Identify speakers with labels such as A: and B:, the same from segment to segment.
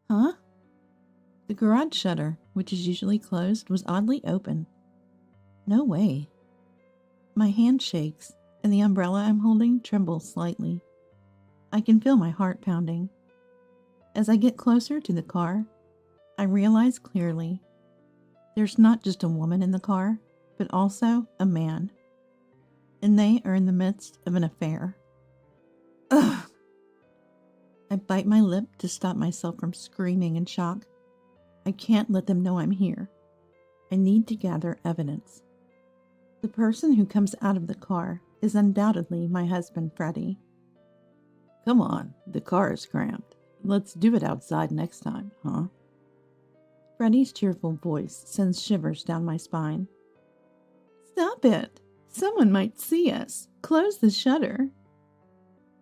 A: Huh? The garage shutter, which is usually closed, was oddly open. No way. My hand shakes, and the umbrella I'm holding trembles slightly. I can feel my heart pounding. As I get closer to the car, I realize clearly there's not just a woman in the car, but also a man. And they are in the midst of an affair. Ugh! I bite my lip to stop myself from screaming in shock. I can't let them know I'm here. I need to gather evidence. The person who comes out of the car is undoubtedly my husband, Freddie. Come on, the car is cramped. Let's do it outside next time, huh? Freddie's cheerful voice sends shivers down my spine. Stop it! Someone might see us. Close the shutter.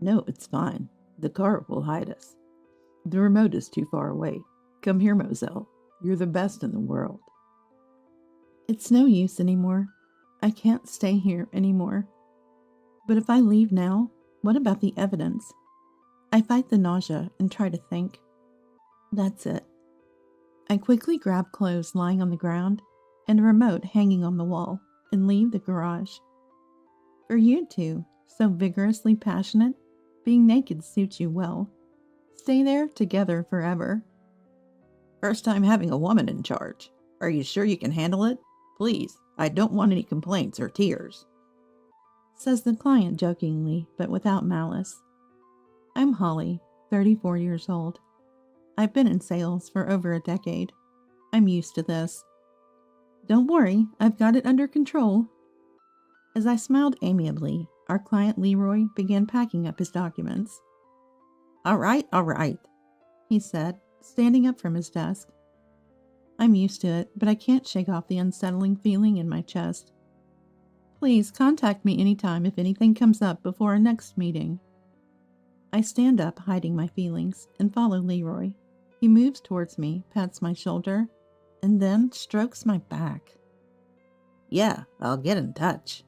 A: No, it's fine. The car will hide us. The remote is too far away. Come here, Moselle. You're the best in the world. It's no use anymore. I can't stay here anymore. But if I leave now, what about the evidence? I fight the nausea and try to think. That's it. I quickly grab clothes lying on the ground and a remote hanging on the wall and leave the garage. For you two, so vigorously passionate, being naked suits you well. Stay there together forever. First time having a woman in charge. Are you sure you can handle it? Please, I don't want any complaints or tears, says the client jokingly, but without malice. I'm Holly, 34 years old. I've been in sales for over a decade. I'm used to this. Don't worry, I've got it under control. As I smiled amiably, our client Leroy began packing up his documents. All right, he said, standing up from his desk. I'm used to it, but I can't shake off the unsettling feeling in my chest. Please contact me anytime if anything comes up before our next meeting. I stand up, hiding my feelings, and follow Leroy. He moves towards me, pats my shoulder, and then strokes my back. Yeah, I'll get in touch.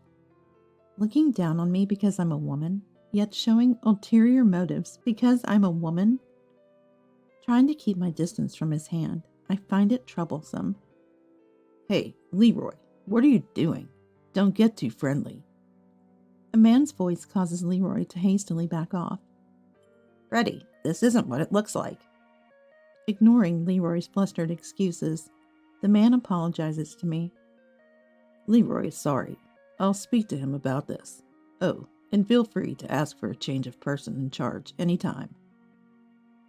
A: Looking down on me because I'm a woman, yet showing ulterior motives because I'm a woman? Trying to keep my distance from his hand, I find it troublesome. Hey, Leroy, what are you doing? Don't get too friendly. A man's voice causes Leroy to hastily back off. Freddie, this isn't what it looks like. Ignoring Leroy's flustered excuses, the man apologizes to me. Leroy is sorry. I'll speak to him about this. Oh, and feel free to ask for a change of person in charge anytime.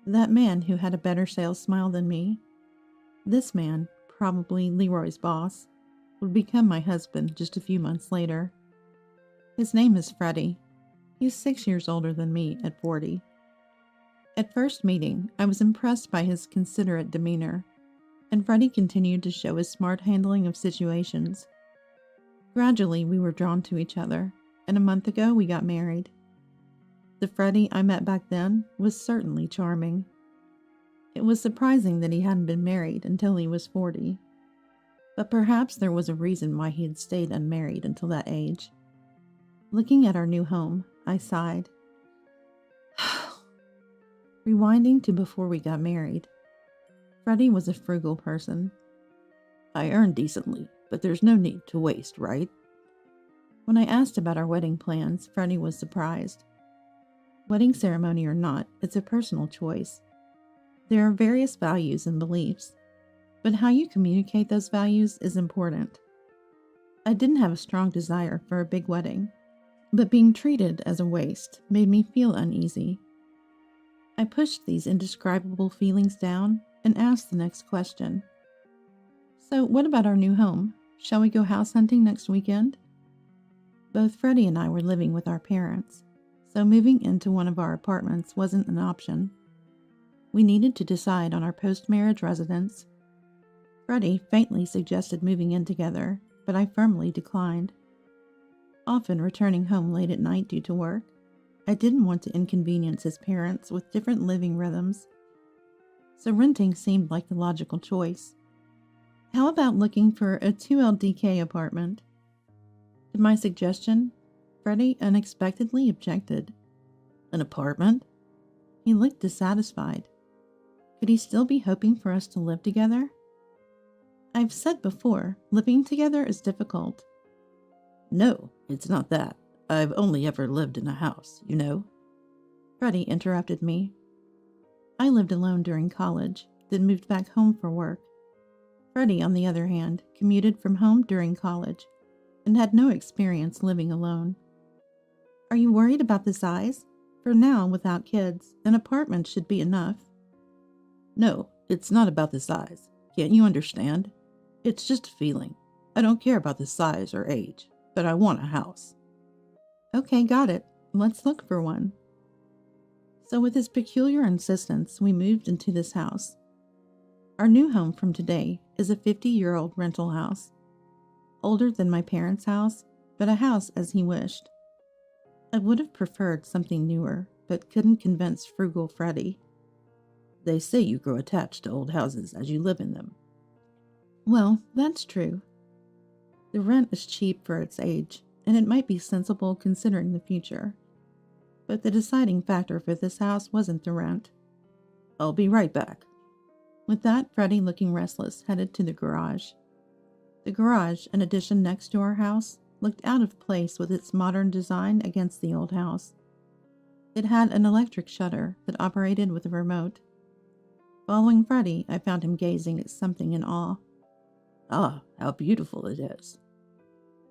A: That man who had a better sales smile than me, this man, probably Leroy's boss, would become my husband just a few months later. His name is Freddie. He's 6 years older than me at 40. At first meeting, I was impressed by his considerate demeanor, and Freddie continued to show his smart handling of situations. Gradually, we were drawn to each other, and a month ago we got married. The Freddie I met back then was certainly charming. It was surprising that he hadn't been married until he was 40. But perhaps there was a reason why he had stayed unmarried until that age. Looking at our new home, I sighed. Rewinding to before we got married, Freddie was a frugal person. I earn decently, but there's no need to waste, right? When I asked about our wedding plans, Freddie was surprised. Wedding ceremony or not, it's a personal choice. There are various values and beliefs, but how you communicate those values is important. I didn't have a strong desire for a big wedding, but being treated as a waste made me feel uneasy. I pushed these indescribable feelings down and asked the next question. So what about our new home? Shall we go house hunting next weekend? Both Freddie and I were living with our parents, so moving into one of our apartments wasn't an option. We needed to decide on our post-marriage residence. Freddie faintly suggested moving in together, but I firmly declined. Often returning home late at night due to work, I didn't want to inconvenience his parents with different living rhythms, so renting seemed like the logical choice. How about looking for a 2 LDK apartment? To my suggestion, Freddie unexpectedly objected. An apartment? He looked dissatisfied. Could he still be hoping for us to live together? I've said before, living together is difficult.
B: No, it's not that. I've only ever lived in a house, you know?
A: Freddie interrupted me. I lived alone during college, then moved back home for work. Freddie, on the other hand, commuted from home during college and had no experience living alone. Are you worried about the size? For now, without kids, an apartment should be enough.
B: No, it's not about the size. Can't you understand? It's just a feeling. I don't care about the size or age, but I want a house.
A: Okay, got it. Let's look for one. So with his peculiar insistence, we moved into this house. Our new home from today is a 50-year-old rental house. Older than my parents' house, but a house as he wished. I would have preferred something newer, but couldn't convince frugal Freddie.
B: They say you grow attached to old houses as you live in them.
A: Well, that's true. The rent is cheap for its age, and it might be sensible considering the future. But the deciding factor for this house wasn't the rent.
B: I'll be right back.
A: With that, Freddie, looking restless, headed to the garage. The garage, an addition next to our house, looked out of place with its modern design against the old house. It had an electric shutter that operated with a remote. Following Freddie, I found him gazing at something in awe.
B: Ah, how beautiful it is.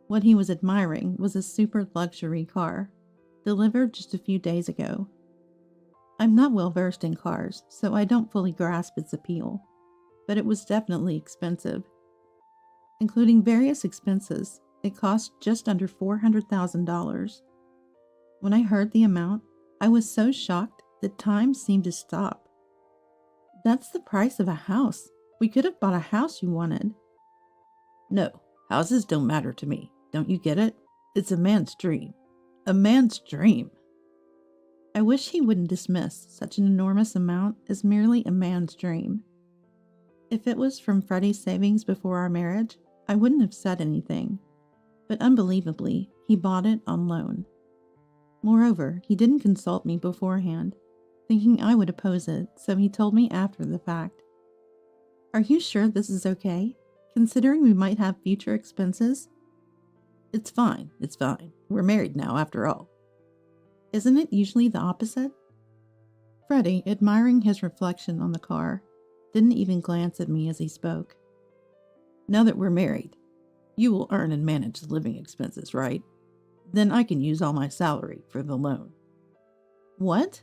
A: What he was admiring was a super luxury car, delivered just a few days ago. I'm not well versed in cars, so I don't fully grasp its appeal, but it was definitely expensive. Including various expenses, it cost just under $400,000. When I heard the amount, I was so shocked that time seemed to stop. That's the price of a house. We could have bought a house you wanted.
B: No, houses don't matter to me. Don't you get it? It's a man's dream. A man's dream.
A: I wish he wouldn't dismiss such an enormous amount as merely a man's dream. If it was from Freddie's savings before our marriage, I wouldn't have said anything. But unbelievably, he bought it on loan. Moreover, he didn't consult me beforehand, thinking I would oppose it, so he told me after the fact. Are you sure this is okay, considering we might have future expenses?
B: It's fine. We're married now, after all.
A: Isn't it usually the opposite? Freddie, admiring his reflection on the car, didn't even glance at me as he spoke.
B: Now that we're married, you will earn and manage the living expenses, right? Then I can use all my salary for the loan.
A: What?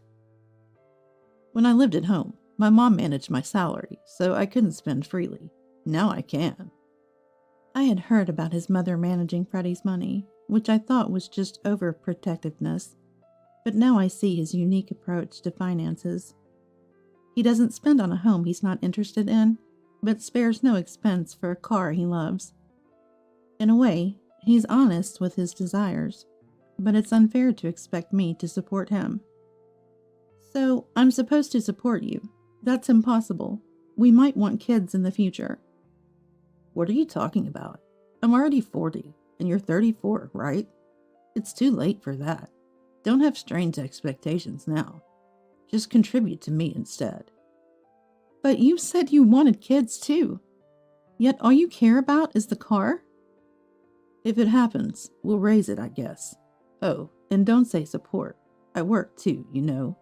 B: When I lived at home, my mom managed my salary, so I couldn't spend freely. Now I can.
A: I had heard about his mother managing Freddie's money, which I thought was just overprotectiveness. But now I see his unique approach to finances. He doesn't spend on a home he's not interested in, but spares no expense for a car he loves. In a way, he's honest with his desires, but it's unfair to expect me to support him. So, I'm supposed to support you. That's impossible. We might want kids in the future.
B: What are you talking about? I'm already 40, and you're 34, right? It's too late for that. Don't have strange expectations now. Just contribute to me instead.
A: But you said you wanted kids too. Yet all you care about is the car?
B: If it happens, we'll raise it, I guess. Oh, and don't say support. I work too, you know.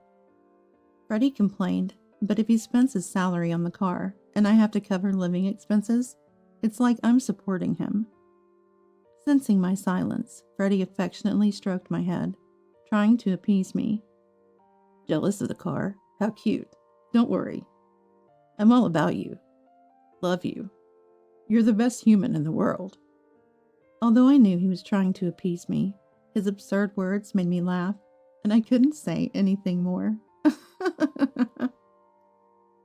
A: Freddie complained, but if he spends his salary on the car and I have to cover living expenses, it's like I'm supporting him. Sensing my silence, Freddie affectionately stroked my head, trying to appease me.
B: Jealous of the car? How cute. Don't worry. I'm all about you. Love you. You're the best human in the world.
A: Although I knew he was trying to appease me, his absurd words made me laugh, and I couldn't say anything more.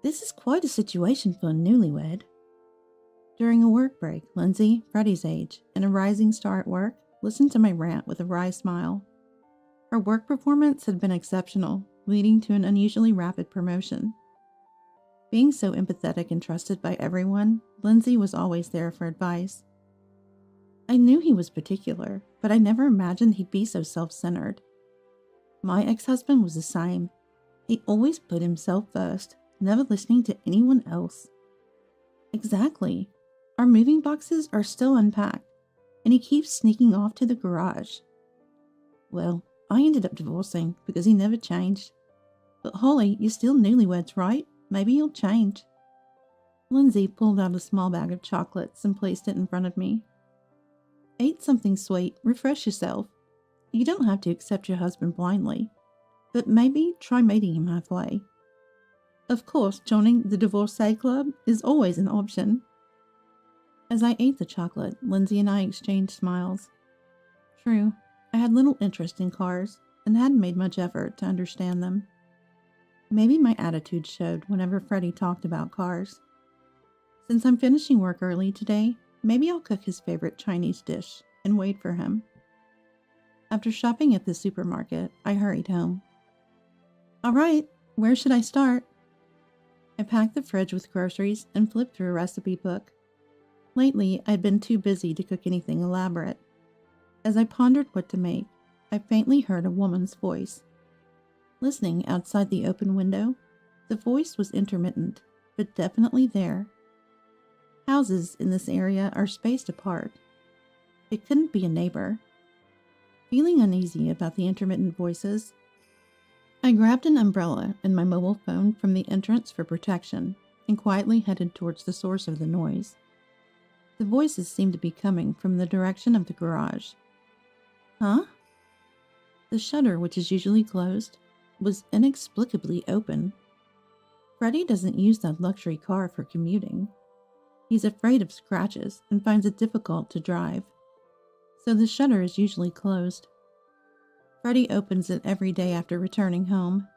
A: This is quite a situation for a newlywed. During a work break, Lindsay, Freddie's age, and a rising star at work, listened to my rant with a wry smile. Her work performance had been exceptional, leading to an unusually rapid promotion. Being so empathetic and trusted by everyone, Lindsay was always there for advice. I knew he was particular, but I never imagined he'd be so self-centered. My ex-husband was the same. He always put himself first, never listening to anyone else. Exactly. Our moving boxes are still unpacked, and he keeps sneaking off to the garage. Well, I ended up divorcing because he never changed. But Holly, you're still newlyweds, right? Maybe you'll change. Lindsay pulled out a small bag of chocolates and placed it in front of me. Eat something sweet, refresh yourself. You don't have to accept your husband blindly, but maybe try meeting him halfway. Of course, joining the divorcee club is always an option. As I ate the chocolate, Lindsay and I exchanged smiles. True, I had little interest in cars and hadn't made much effort to understand them. Maybe my attitude showed whenever Freddie talked about cars. Since I'm finishing work early today, maybe I'll cook his favorite Chinese dish and wait for him. After shopping at the supermarket, I hurried home. All right, where should I start? I packed the fridge with groceries and flipped through a recipe book. Lately, I'd been too busy to cook anything elaborate. As I pondered what to make, I faintly heard a woman's voice. Listening outside the open window, the voice was intermittent, but definitely there. Houses in this area are spaced apart. It couldn't be a neighbor. Feeling uneasy about the intermittent voices, I grabbed an umbrella and my mobile phone from the entrance for protection and quietly headed towards the source of the noise. The voices seemed to be coming from the direction of the garage. Huh? The shutter, which is usually closed, was inexplicably open. Freddie doesn't use that luxury car for commuting. He's afraid of scratches and finds it difficult to drive, so the shutter is usually closed. Freddie opens it every day after returning home.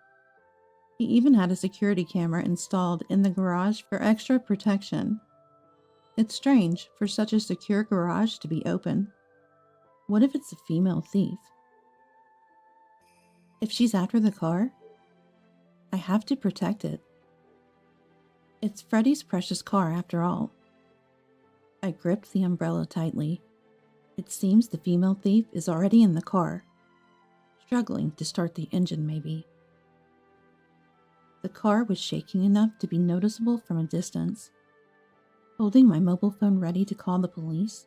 A: He even had a security camera installed in the garage for extra protection. It's strange for such a secure garage to be open. What if it's a female thief? If she's after the car, I have to protect it. It's Freddie's precious car after all. I gripped the umbrella tightly. It seems the female thief is already in the car, struggling to start the engine maybe. The car was shaking enough to be noticeable from a distance. Holding my mobile phone ready to call the police,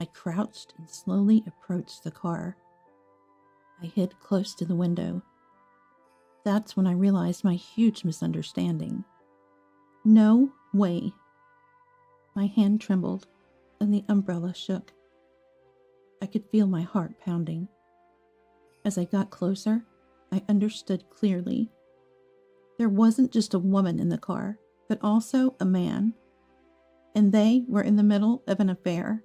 A: I crouched and slowly approached the car. I hid close to the window. That's when I realized my huge misunderstanding. No way. My hand trembled, and the umbrella shook. I could feel my heart pounding. As I got closer, I understood clearly. There wasn't just a woman in the car, but also a man. And they were in the middle of an affair.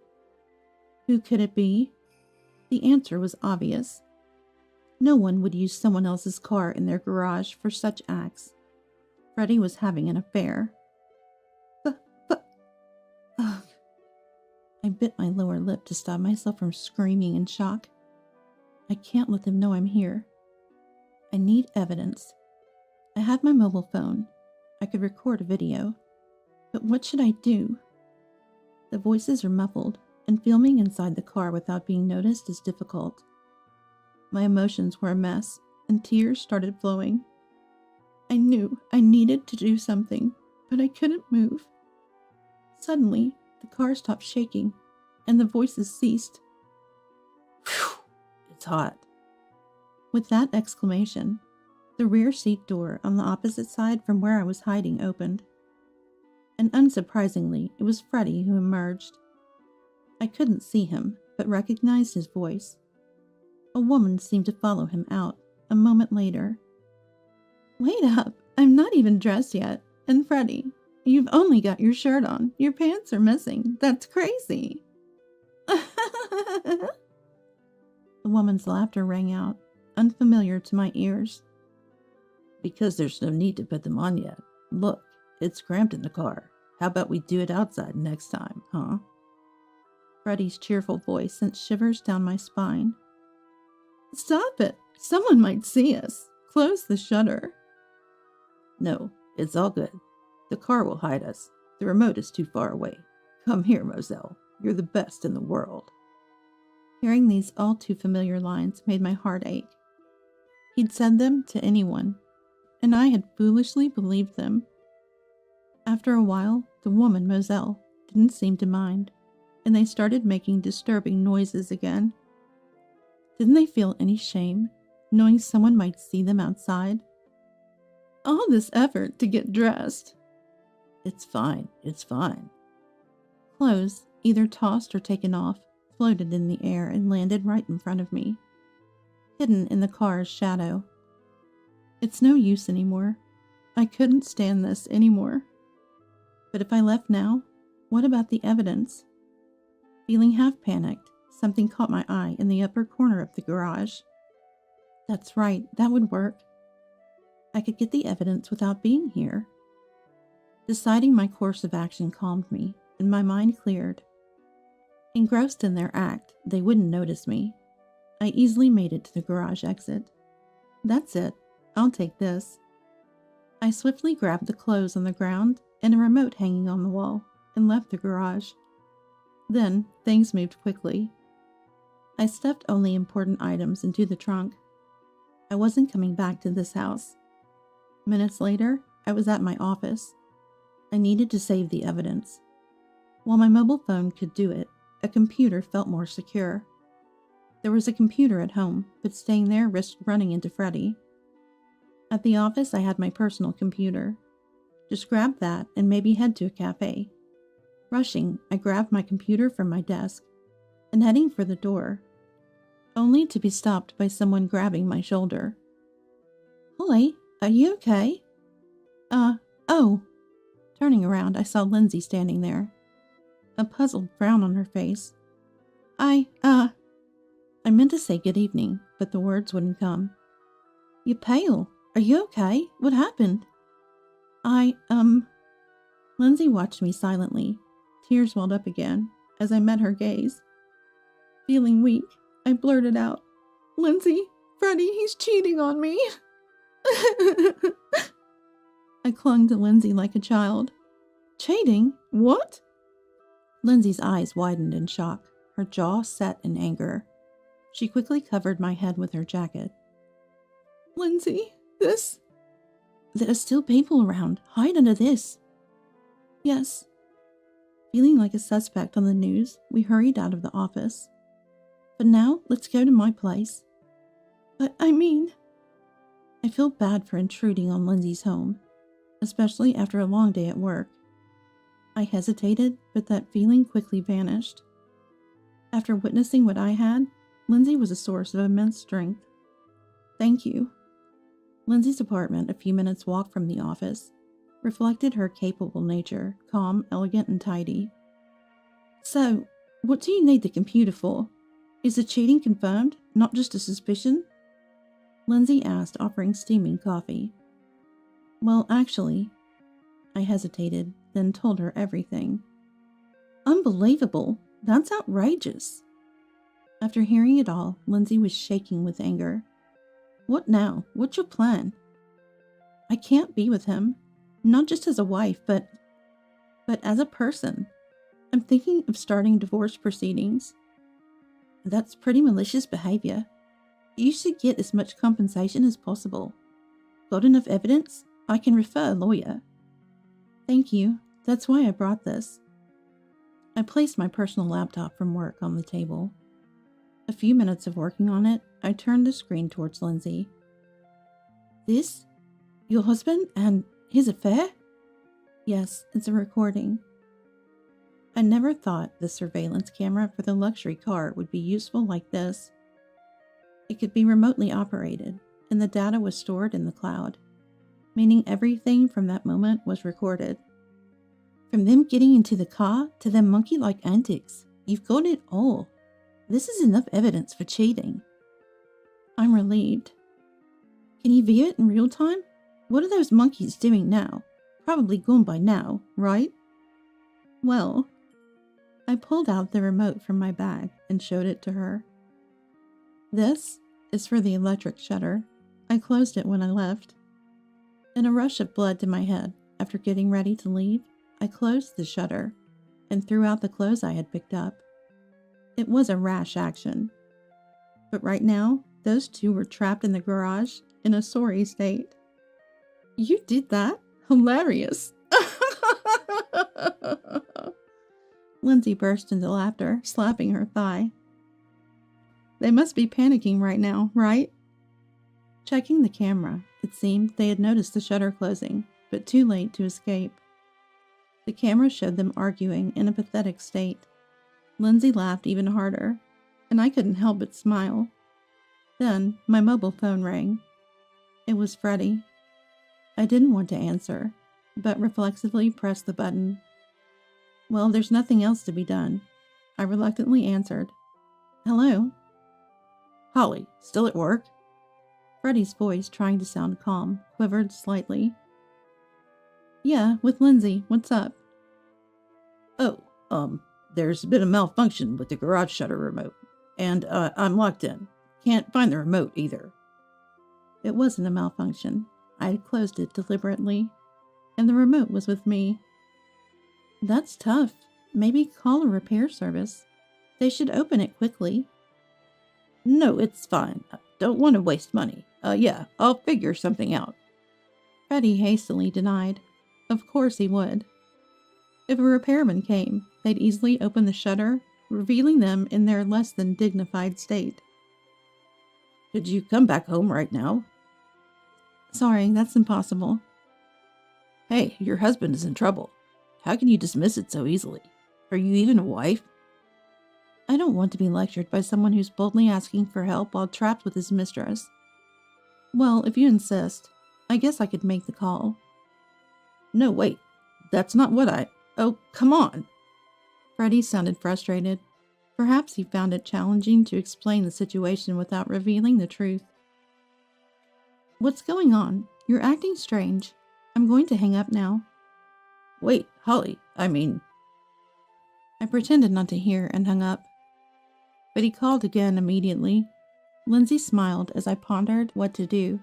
A: Who could it be? The answer was obvious. No one would use someone else's car in their garage for such acts. Freddie was having an affair. Ugh. I bit my lower lip to stop myself from screaming in shock. I can't let them know I'm here. I need evidence. I had my mobile phone. I could record a video. But what should I do? The voices are muffled, and filming inside the car without being noticed is difficult. My emotions were a mess, and tears started flowing. I knew I needed to do something, but I couldn't move. Suddenly, the car stopped shaking, and the voices ceased. Phew, it's hot. With that exclamation, the rear seat door on the opposite side from where I was hiding opened. And unsurprisingly, it was Freddie who emerged. I couldn't see him, but recognized his voice. A woman seemed to follow him out a moment later. Wait up, I'm not even dressed yet. And Freddie, you've only got your shirt on. Your pants are missing. That's crazy. The woman's laughter rang out, unfamiliar to my ears. Because there's no need to put them on yet. Look, it's cramped in the car. How about we do it outside next time, huh? Freddie's cheerful voice sent shivers down my spine. Stop it! Someone might see us. Close the shutter. No, it's all good. The car will hide us. The remote is too far away. Come here, Moselle. You're the best in the world. Hearing these all too familiar lines made my heart ache. He'd said them to anyone. and I had foolishly believed them. After a while, the woman, Moselle, didn't seem to mind, and they started making disturbing noises again. Didn't they feel any shame, knowing someone might see them outside? All this effort to get dressed.
B: It's fine, it's fine.
A: Clothes, either tossed or taken off, floated in the air and landed right in front of me, hidden in the car's shadow. It's no use anymore. I couldn't stand this anymore. But if I left now, what about the evidence? Feeling half panicked, something caught my eye in the upper corner of the garage. That's right, that would work. I could get the evidence without being here. Deciding my course of action calmed me, and my mind cleared. Engrossed in their act, they wouldn't notice me. I easily made it to the garage exit. That's it. I'll take this. I swiftly grabbed the clothes on the ground and a remote hanging on the wall and left the garage. Then things moved quickly. I stuffed only important items into the trunk. I wasn't coming back to this house. Minutes later, I was at my office. I needed to save the evidence. While my mobile phone could do it, a computer felt more secure. There was a computer at home, but staying there risked running into Freddie. At the office, I had my personal computer. Just grab that and maybe head to a cafe. Rushing, I grabbed my computer from my desk and heading for the door, only to be stopped by someone grabbing my shoulder. Holly, are you okay? Oh. Turning around, I saw Lindsay standing there, a puzzled frown on her face. I meant to say good evening, but the words wouldn't come. You're pale. Are you okay? What happened? Lindsay watched me silently. Tears welled up again as I met her gaze. Feeling weak, I blurted out, Lindsay, Freddie, he's cheating on me. I clung to Lindsay like a child. Cheating? What? Lindsay's eyes widened in shock, her jaw set in anger. She quickly covered my head with her jacket. Lindsay, this... There are still people around. Hide under this. Yes. Feeling like a suspect on the news, we hurried out of the office. But now, let's go to my place. But I feel bad for intruding on Lindsay's home, especially after a long day at work. I hesitated, but that feeling quickly vanished. After witnessing what I had, Lindsay was a source of immense strength. Thank you. Lindsay's apartment, a few minutes' walk from the office, reflected her capable nature, calm, elegant, and tidy. So, what do you need the computer for? Is the cheating confirmed, not just a suspicion? Lindsay asked, offering steaming coffee. Well, actually, I hesitated, then told her everything. Unbelievable! That's outrageous! After hearing it all, Lindsay was shaking with anger. What now? What's your plan? I can't be with him. Not just as a wife, but as a person. I'm thinking of starting divorce proceedings. That's pretty malicious behavior. You should get as much compensation as possible. Got enough evidence? I can refer a lawyer. Thank you. That's why I brought this. I placed my personal laptop from work on the table. A few minutes of working on it, I turned the screen towards Lindsay. This? Your husband and his affair? Yes, it's a recording. I never thought the surveillance camera for the luxury car would be useful like this. It could be remotely operated, and the data was stored in the cloud, meaning everything from that moment was recorded. From them getting into the car to their monkey-like antics, you've got it all. This is enough evidence for cheating. I'm relieved. Can you view it in real time? What are those monkeys doing now? Probably gone by now, right? Well, I pulled out the remote from my bag and showed it to her. This is for the electric shutter. I closed it when I left. In a rush of blood to my head, after getting ready to leave, I closed the shutter and threw out the clothes I had picked up. It was a rash action. But right now, those two were trapped in the garage in a sorry state. You did that? Hilarious. Lindsay burst into laughter, slapping her thigh. They must be panicking right now, right? Checking the camera, it seemed they had noticed the shutter closing, but too late to escape. The camera showed them arguing in a pathetic state. Lindsay laughed even harder, and I couldn't help but smile. Then my mobile phone rang. It was Freddie. I didn't want to answer, but reflexively pressed the button. Well, there's nothing else to be done. I reluctantly answered. Hello?
B: Holly, still at work?
A: Freddie's voice, trying to sound calm, quivered slightly. Yeah, with Lindsay. What's up?
B: Oh, there's been a malfunction with the garage shutter remote, and I'm locked in. Can't find the remote either.
A: It wasn't a malfunction. I had closed it deliberately, and the remote was with me. That's tough. Maybe call a repair service. They should open it quickly.
B: No, it's fine. Don't want to waste money. Yeah, I'll figure something out.
A: Freddie hastily denied. Of course he would. If a repairman came, they'd easily open the shutter, revealing them in their less than dignified state.
B: Could you come back home right now?
A: Sorry, that's impossible.
B: Hey, your husband is in trouble. How can you dismiss it so easily? Are you even a wife?
A: I don't want to be lectured by someone who's boldly asking for help while trapped with his mistress. Well, if you insist, I guess I could make the call.
B: No, wait. That's not what I... Oh, come on.
A: Freddie sounded frustrated. Perhaps he found it challenging to explain the situation without revealing the truth. What's going on? You're acting strange. I'm going to hang up now.
B: Wait, Holly, I
A: pretended not to hear and hung up. But he called again immediately. Lindsay smiled as I pondered what to do.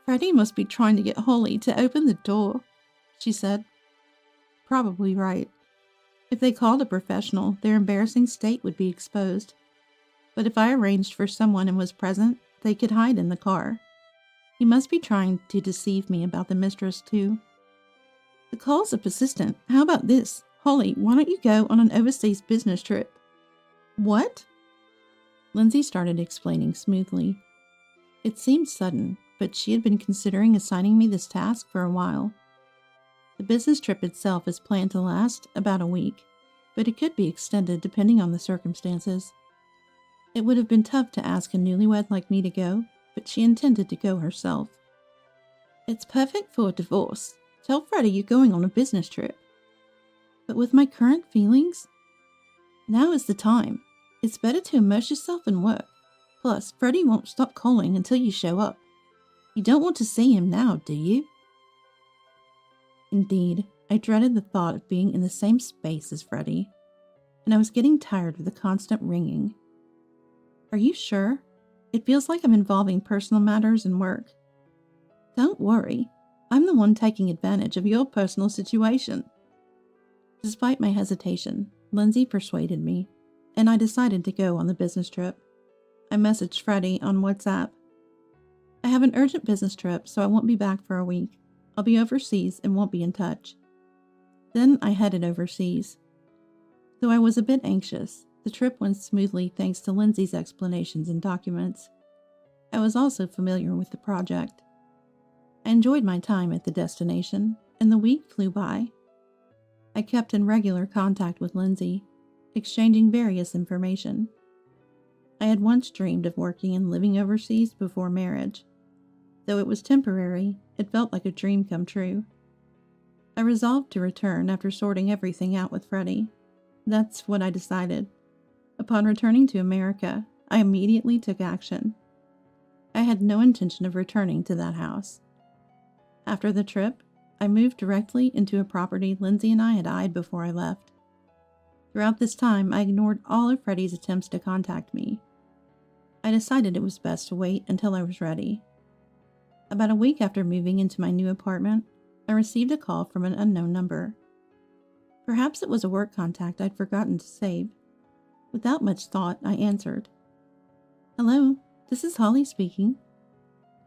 A: Freddie must be trying to get Holly to open the door, she said. Probably right. If they called a professional, their embarrassing state would be exposed. But if I arranged for someone and was present, they could hide in the car. He must be trying to deceive me about the mistress, too. The calls are persistent. How about this? Holly, why don't you go on an overseas business trip? What? Lindsay started explaining smoothly. It seemed sudden, but she had been considering assigning me this task for a while. The business trip itself is planned to last about a week, but it could be extended depending on the circumstances. It would have been tough to ask a newlywed like me to go, but she intended to go herself. It's perfect for a divorce. Tell Freddie you're going on a business trip. But with my current feelings? Now is the time. It's better to immerse yourself in work. Plus, Freddie won't stop calling until you show up. You don't want to see him now, do you? Indeed, I dreaded the thought of being in the same space as Freddie, and I was getting tired of the constant ringing. Are you sure? It feels like I'm involving personal matters and work. Don't worry. I'm the one taking advantage of your personal situation. Despite my hesitation, Lindsay persuaded me, and I decided to go on the business trip. I messaged Freddie on WhatsApp. I have an urgent business trip, so I won't be back for a week. I'll be overseas and won't be in touch. Then I headed overseas. Though I was a bit anxious, the trip went smoothly thanks to Lindsay's explanations and documents. I was also familiar with the project. I enjoyed my time at the destination, and the week flew by. I kept in regular contact with Lindsay, exchanging various information. I had once dreamed of working and living overseas before marriage. Though it was temporary, it felt like a dream come true. I resolved to return after sorting everything out with Freddie. That's what I decided. Upon returning to America, I immediately took action. I had no intention of returning to that house. After the trip, I moved directly into a property Lindsay and I had eyed before I left. Throughout this time, I ignored all of Freddie's attempts to contact me. I decided it was best to wait until I was ready. About a week after moving into my new apartment, I received a call from an unknown number. Perhaps it was a work contact I'd forgotten to save. Without much thought, I answered. Hello, this is Holly speaking.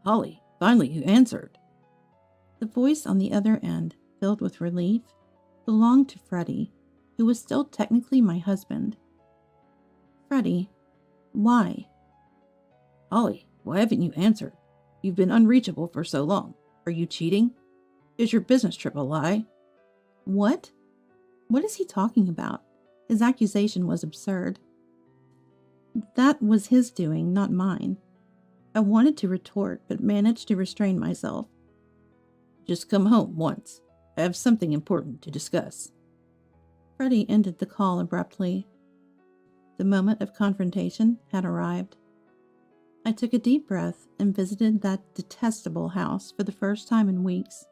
B: Holly, finally you answered.
A: The voice on the other end, filled with relief, belonged to Freddie, who was still technically my husband. Freddie, why?
B: Holly, why haven't you answered? You've been unreachable for so long. Are you cheating? Is your business trip a lie?
A: What? What is he talking about? His accusation was absurd. That was his doing, not mine. I wanted to retort, but managed to restrain myself.
B: Just come home once. I have something important to discuss.
A: Freddie ended the call abruptly. The moment of confrontation had arrived. I took a deep breath and visited that detestable house for the first time in weeks.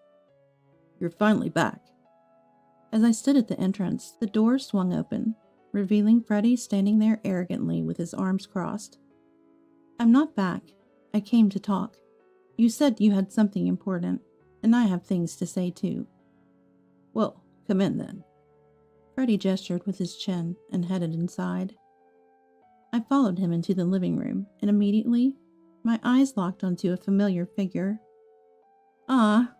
B: You're finally back.
A: As I stood at the entrance, the door swung open, revealing Freddie standing there arrogantly with his arms crossed. I'm not back. I came to talk. You said you had something important, and I have things to say too.
B: Well, come in then.
A: Freddie gestured with his chin and headed inside. I followed him into the living room, and immediately, my eyes locked onto a familiar figure. Ah,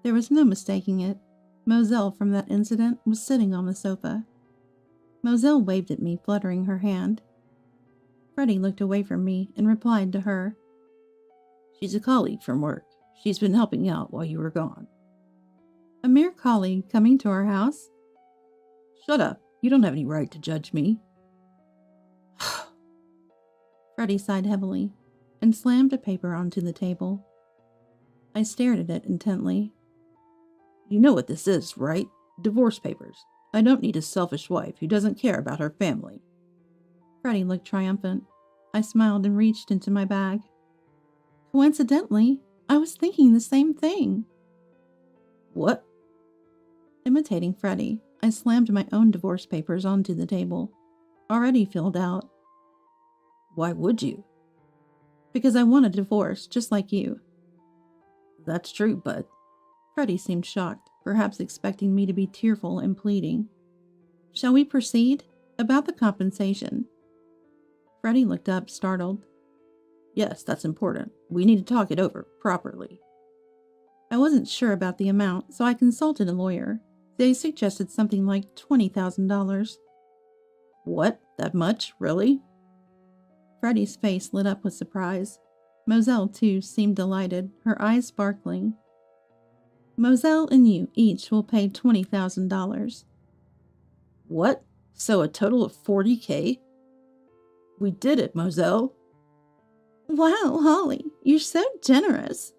A: there was no mistaking it. Moselle from that incident was sitting on the sofa. Moselle waved at me, fluttering her hand. Freddie looked away from me and replied to her.
B: She's a colleague from work. She's been helping out while you were gone.
A: A mere colleague coming to our house?
B: Shut up. You don't have any right to judge me.
A: Freddie sighed heavily and slammed a paper onto the table. I stared at it intently.
B: You know what this is, right? Divorce papers. I don't need a selfish wife who doesn't care about her family.
A: Freddie looked triumphant. I smiled and reached into my bag. Coincidentally, I was thinking the same thing.
B: What?
A: Imitating Freddie, I slammed my own divorce papers onto the table, already filled out.
B: Why would you?
A: Because I want a divorce, just like you.
B: That's true, but...
A: Freddie seemed shocked, perhaps expecting me to be tearful and pleading. Shall we proceed? About the compensation. Freddie looked up, startled.
B: Yes, that's important. We need to talk it over, properly.
A: I wasn't sure about the amount, so I consulted a lawyer. They suggested something like $20,000.
B: What? That much? Really?
A: Freddie's face lit up with surprise. Moselle, too, seemed delighted, her eyes sparkling. Moselle and you each will pay $20,000.
B: What? So a total of $40,000? We did it, Moselle.
A: Wow, Holly, you're so generous.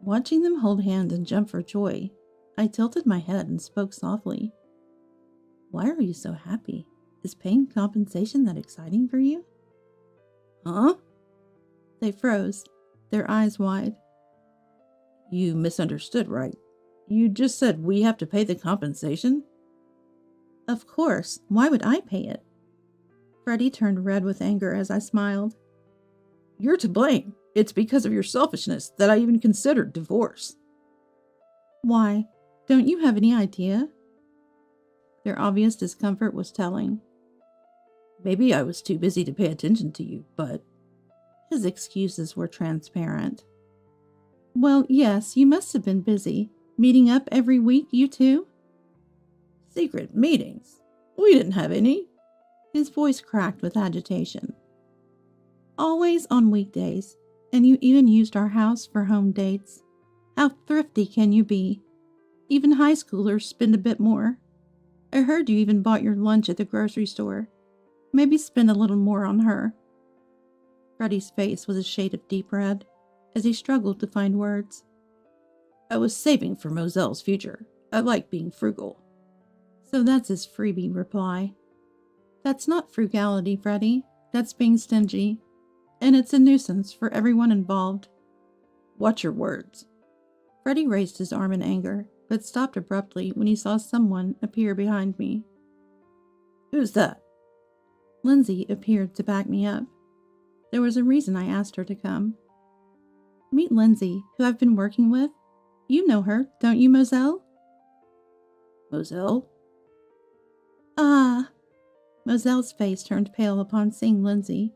A: Watching them hold hands and jump for joy, I tilted my head and spoke softly. Why are you so happy? Is paying compensation that exciting for you?
B: Huh?
A: They froze, their eyes wide.
B: You misunderstood, right? You just said we have to pay the compensation?
A: Of course. Why would I pay it? Freddie turned red with anger as I smiled.
B: You're to blame. It's because of your selfishness that I even considered divorce.
A: Why? Don't you have any idea? Their obvious discomfort was telling.
B: Maybe I was too busy to pay attention to you, but...
A: His excuses were transparent. Well, yes, you must have been busy. Meeting up every week, you two?
B: Secret meetings? We didn't have any.
A: His voice cracked with agitation. Always on weekdays, and you even used our house for home dates. How thrifty can you be? Even high schoolers spend a bit more. I heard you even bought your lunch at the grocery store. Maybe spend a little more on her. Freddie's face was a shade of deep red as he struggled to find words.
B: I was saving for Moselle's future. I like being frugal.
A: So that's his freebie reply. That's not frugality, Freddie. That's being stingy. And it's a nuisance for everyone involved.
B: Watch your words.
A: Freddie raised his arm in anger, but stopped abruptly when he saw someone appear behind me.
B: Who's that?
A: Lindsay appeared to back me up. There was a reason I asked her to come. Meet Lindsay, who I've been working with. You know her, don't you, Moselle?
B: Moselle?
A: Ah. Moselle's face turned pale upon seeing Lindsay.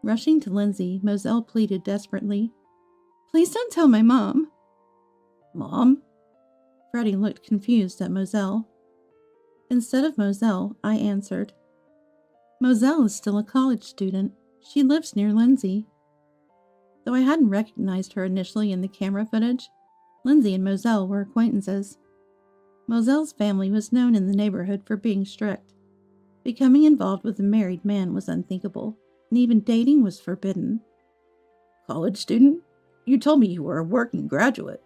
A: Rushing to Lindsay, Moselle pleaded desperately. Please don't tell my mom.
B: Mom?
A: Freddie looked confused at Moselle. Instead of Moselle, I answered. Moselle is still a college student. She lives near Lindsay. Though I hadn't recognized her initially in the camera footage, Lindsay and Moselle were acquaintances. Moselle's family was known in the neighborhood for being strict. Becoming involved with a married man was unthinkable, and even dating was forbidden.
B: College student? You told me you were a working graduate.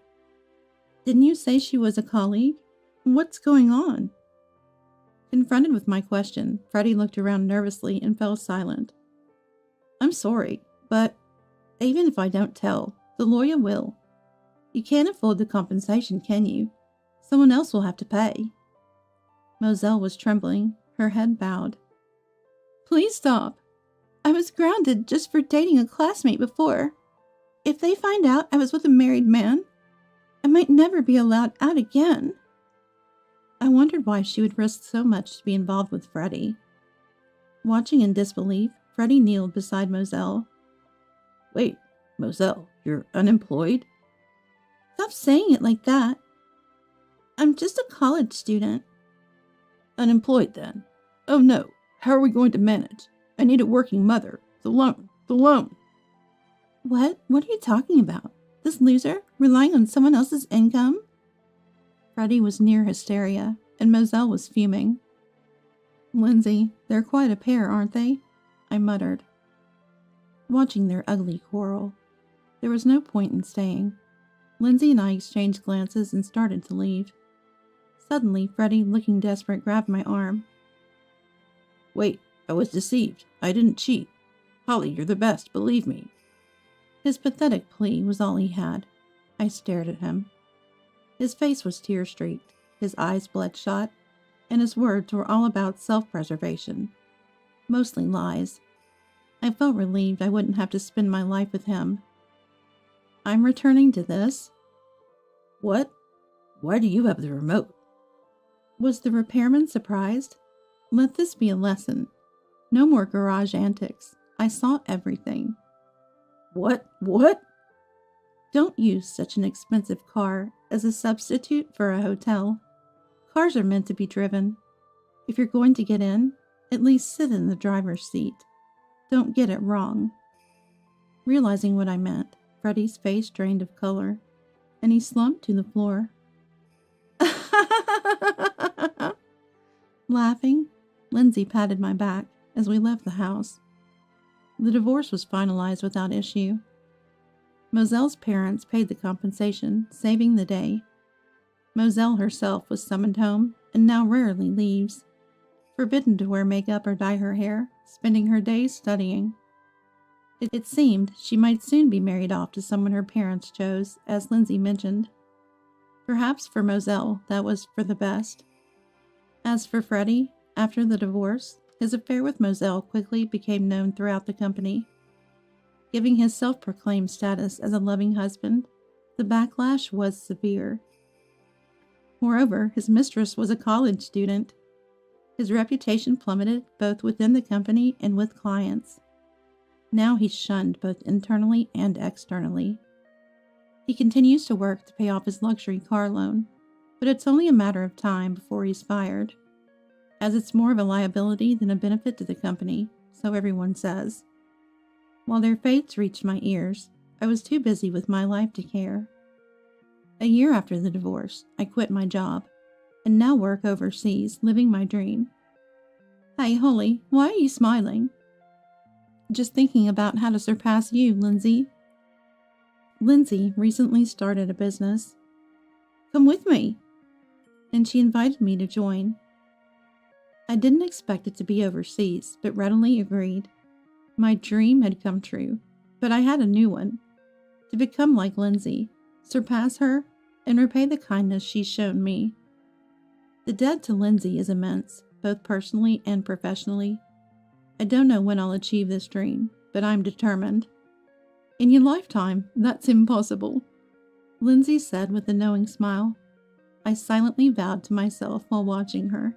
A: Didn't you say she was a colleague? What's going on? Confronted with my question, Freddie looked around nervously and fell silent. I'm sorry, but even if I don't tell, the lawyer will. You can't afford the compensation, can you? Someone else will have to pay. Moselle was trembling, her head bowed. Please stop. I was grounded just for dating a classmate before. If they find out I was with a married man, I might never be allowed out again. I wondered why she would risk so much to be involved with Freddie. Watching in disbelief, Freddie kneeled beside Moselle.
B: Wait, Moselle, you're unemployed?
A: Stop saying it like that. I'm just a college student.
B: Unemployed then? Oh no, how are we going to manage? I need a working mother. The loan.
A: What? What are you talking about? This loser, relying on someone else's income? Freddie was near hysteria, and Moselle was fuming. Lindsay, they're quite a pair, aren't they? I muttered. Watching their ugly quarrel, there was no point in staying. Lindsay and I exchanged glances and started to leave. Suddenly, Freddie, looking desperate, grabbed my arm.
B: Wait, I was deceived. I didn't cheat. Holly, you're the best, believe me.
A: His pathetic plea was all he had. I stared at him. His face was tear-streaked, his eyes bloodshot, and his words were all about self-preservation. Mostly lies. I felt relieved I wouldn't have to spend my life with him. I'm returning to this.
B: What? Why do you have the remote?
A: Was the repairman surprised? Let this be a lesson. No more garage antics. I saw everything.
B: What?
A: Don't use such an expensive car as a substitute for a hotel. Cars are meant to be driven. If you're going to get in, at least sit in the driver's seat. Don't get it wrong. Realizing what I meant, Freddie's face drained of color, and he slumped to the floor. Laughing, Lindsay patted my back as we left the house. The divorce was finalized without issue. Moselle's parents paid the compensation, saving the day. Moselle herself was summoned home and now rarely leaves, forbidden to wear makeup or dye her hair, spending her days studying. It seemed she might soon be married off to someone her parents chose, as Lindsay mentioned. Perhaps for Moselle, that was for the best. As for Freddie, after the divorce, his affair with Moselle quickly became known throughout the company. Giving his self-proclaimed status as a loving husband, the backlash was severe. Moreover, his mistress was a college student. His reputation plummeted both within the company and with clients. Now he's shunned both internally and externally. He continues to work to pay off his luxury car loan, but it's only a matter of time before he's fired, as it's more of a liability than a benefit to the company, so everyone says. While their fates reached my ears, I was too busy with my life to care. A year after the divorce, I quit my job, and now work overseas, living my dream. Hey, Holly, why are you smiling? Just thinking about how to surpass you, Lindsay. Lindsay recently started a business. Come with me. And she invited me to join. I didn't expect it to be overseas, but readily agreed. My dream had come true, but I had a new one. To become like Lindsay, surpass her, and repay the kindness she's shown me. The debt to Lindsay is immense, both personally and professionally. I don't know when I'll achieve this dream, but I'm determined. In your lifetime, that's impossible, Lindsay said with a knowing smile. I silently vowed to myself while watching her.